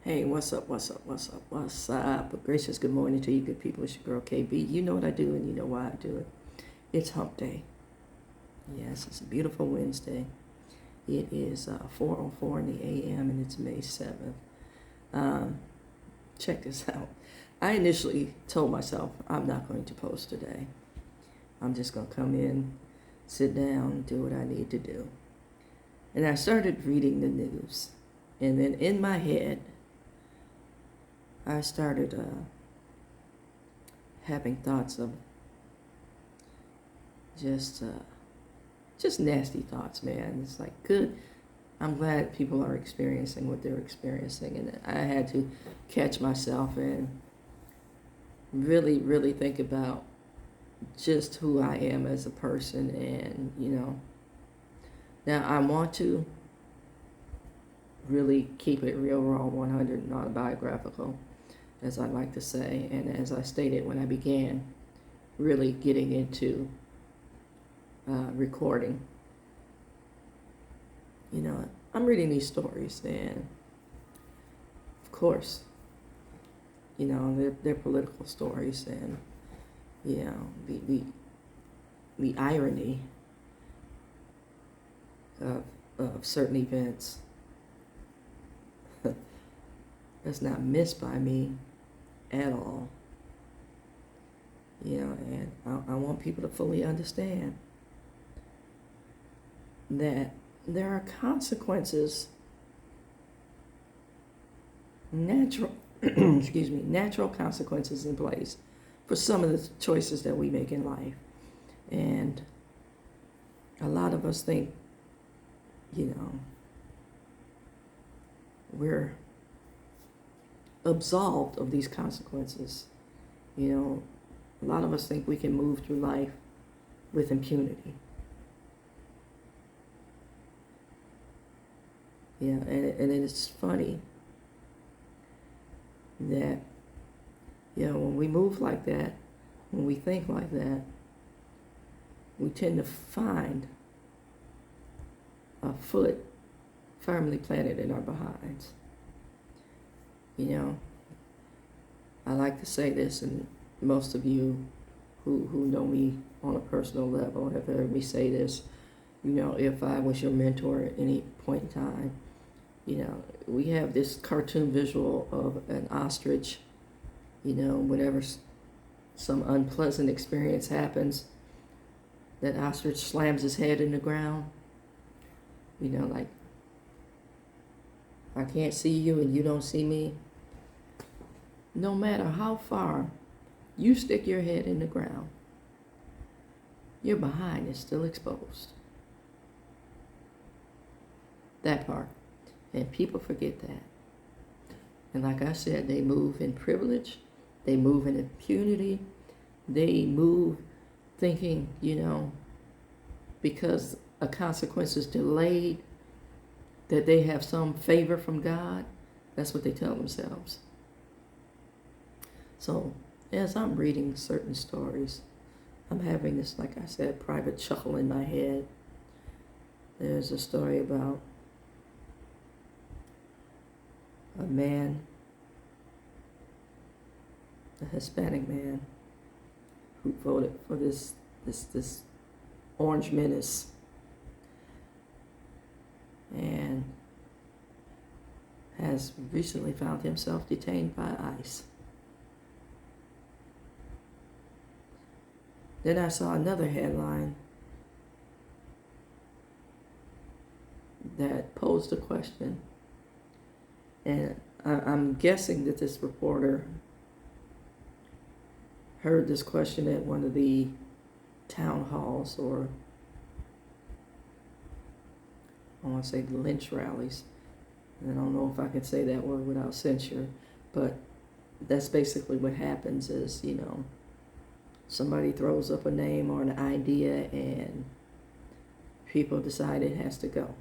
Hey, what's up, what's up, what's up, what's up? A gracious good morning to you good people. It's your girl KB. You know what I do and you know why I do it. It's hump day. Yes, it's a beautiful Wednesday. It is 4:04 in the a.m. and it's May 7th. Um, Check this out. I initially told myself I'm not going to post today. I'm just going to come in, sit down, do what I need to do. And I started reading the news. And then in my head, I started having thoughts of just just nasty thoughts, man. It's like good. I'm glad people are experiencing what they're experiencing, and I had to catch myself and really, really think about just who I am as a person, and now I want to really keep it real, raw, 100, and autobiographical, as I like to say, and as I stated when I began really getting into recording. I'm reading these stories, and of course, they're political stories, and the irony of certain events that's not missed by me at all. And I want people to fully understand that there are consequences, natural, natural consequences in place for some of the choices that we make in life. And a lot of us think, we're absolved of these consequences. A lot of us think we can move through life with impunity. And it's funny that, when we move like that, when we think like that, we tend to find a foot firmly planted in our behinds. I like to say this, and most of you who know me on a personal level have heard me say this. If I was your mentor at any point in time, we have this cartoon visual of an ostrich, whenever some unpleasant experience happens, that ostrich slams his head in the ground, like, I can't see you and you don't see me. No matter how far you stick your head in the ground, your behind is still exposed. That part. And people forget that. And like I said, they move in privilege, they move in impunity, they move thinking, because a consequence is delayed, that they have some favor from God. That's what they tell themselves. So as I'm reading certain stories, I'm having this, like I said, private chuckle in my head. There's a story about a man, a Hispanic man, who voted for this orange menace, and has recently found himself detained by ICE. Then I saw another headline that posed a question, and I'm guessing that this reporter heard this question at one of the town halls, or I want to say the lynch rallies. And I don't know if I can say that word without censure, but that's basically what happens is, somebody throws up a name or an idea and people decide it has to go.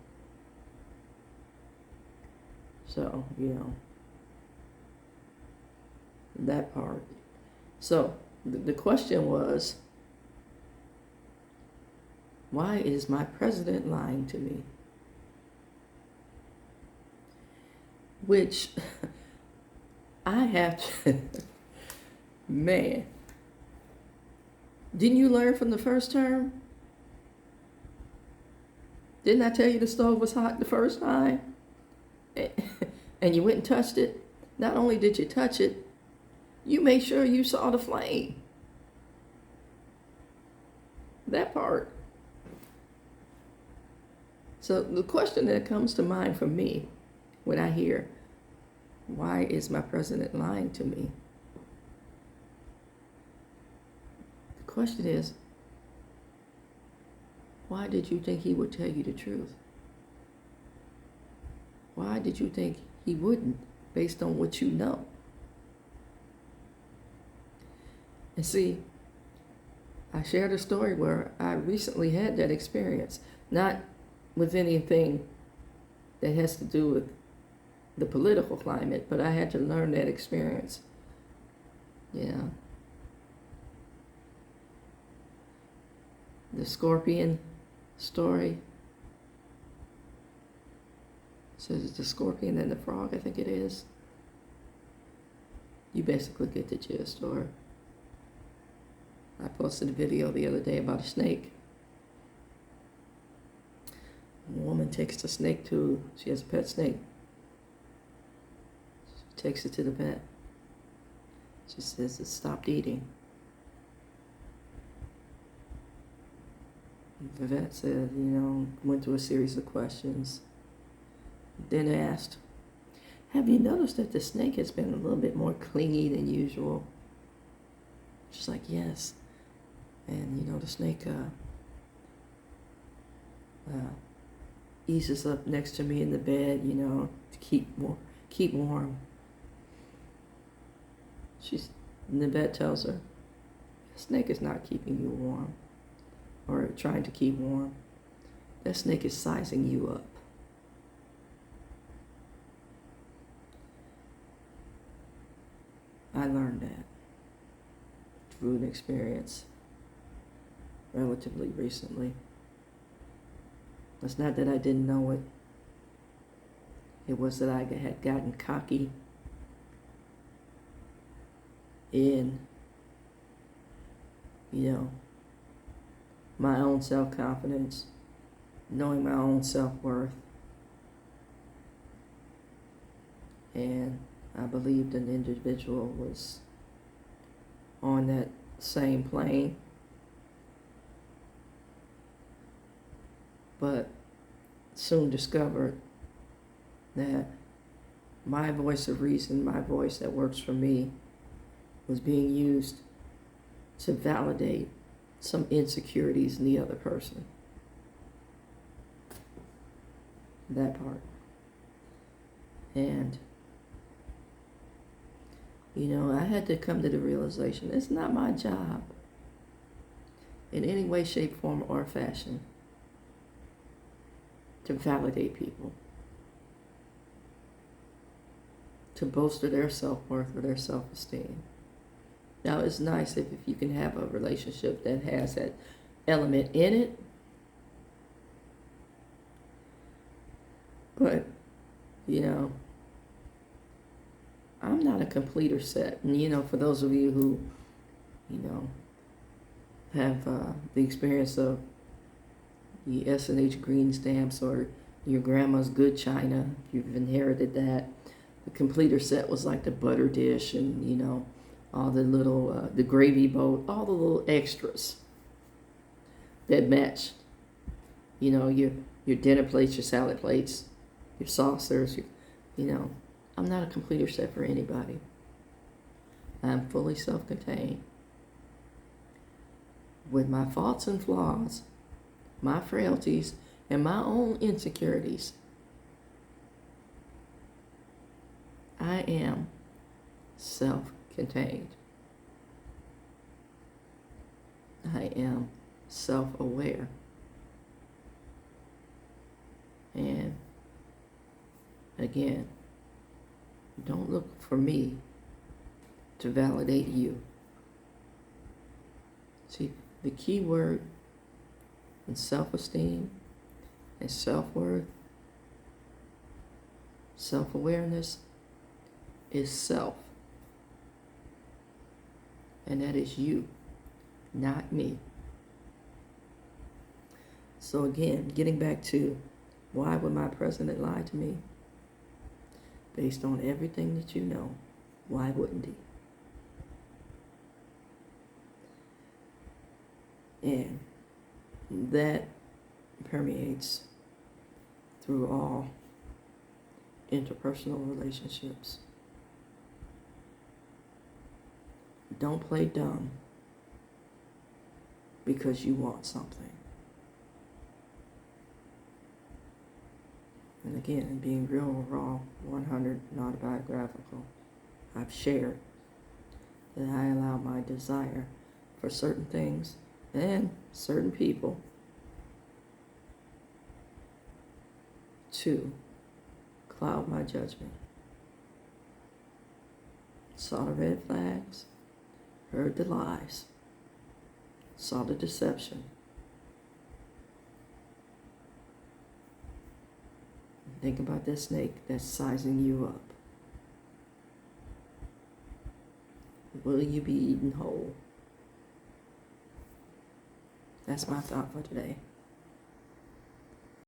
So, that part. So, the question was, why is my president lying to me? Which I have to, man, didn't you learn from the first term? Didn't I tell you the stove was hot the first time? And you went and touched it? Not only did you touch it, you made sure you saw the flame. That part. So the question that comes to mind for me when I hear, why is my president lying to me? The question is, why did you think he would tell you the truth? Why did you think he wouldn't, based on what you know? And see, I shared a story where I recently had that experience, not with anything that has to do with the political climate, but I had to learn that experience. Yeah. The scorpion story. So it's the scorpion and the frog, I think it is. You basically get the gist. Or I posted a video the other day about a snake. A woman takes the snake she has a pet snake. She takes it to the vet. She says it stopped eating. The vet said, went through a series of questions. Then asked, have you noticed that the snake has been a little bit more clingy than usual? She's like, yes. And, the snake eases up next to me in the bed, to keep warm. And the vet tells her, the snake is not keeping you warm or trying to keep warm. That snake is sizing you up. I learned that through an experience relatively recently. It's not that I didn't know it. It was that I had gotten cocky in, my own self-confidence, knowing my own self-worth. And I believed an individual was on that same plane. But soon discovered that my voice of reason, my voice that works for me, was being used to validate some insecurities in the other person. That part. And, I had to come to the realization it's not my job in any way, shape, form, or fashion to validate people, to bolster their self-worth or their self-esteem. Now, it's nice if you can have a relationship that has that element in it, but, I'm not a completer set. And, for those of you who, have the experience of the S&H green stamps or your grandma's good china, you've inherited that. The completer set was like the butter dish and, all the little, the gravy boat, all the little extras that match, your dinner plates, your salad plates, your saucers, I'm not a completer set for anybody. I'm fully self-contained with my faults and flaws, my frailties, and my own insecurities. I am self-contained. I am self-aware. And again, don't look for me to validate you. See, the key word in self-esteem and self-worth, self-awareness is self. And that is you, not me. So again, getting back to why would my president lie to me? Based on everything that you know, why wouldn't he? And that permeates through all interpersonal relationships. Don't play dumb because you want something. And again, being real, raw, 100, not autobiographical, I've shared that I allow my desire for certain things and certain people to cloud my judgment. Saw the red flags, heard the lies, saw the deception. Think about that snake that's sizing you up. Will you be eaten whole? That's my thought for today.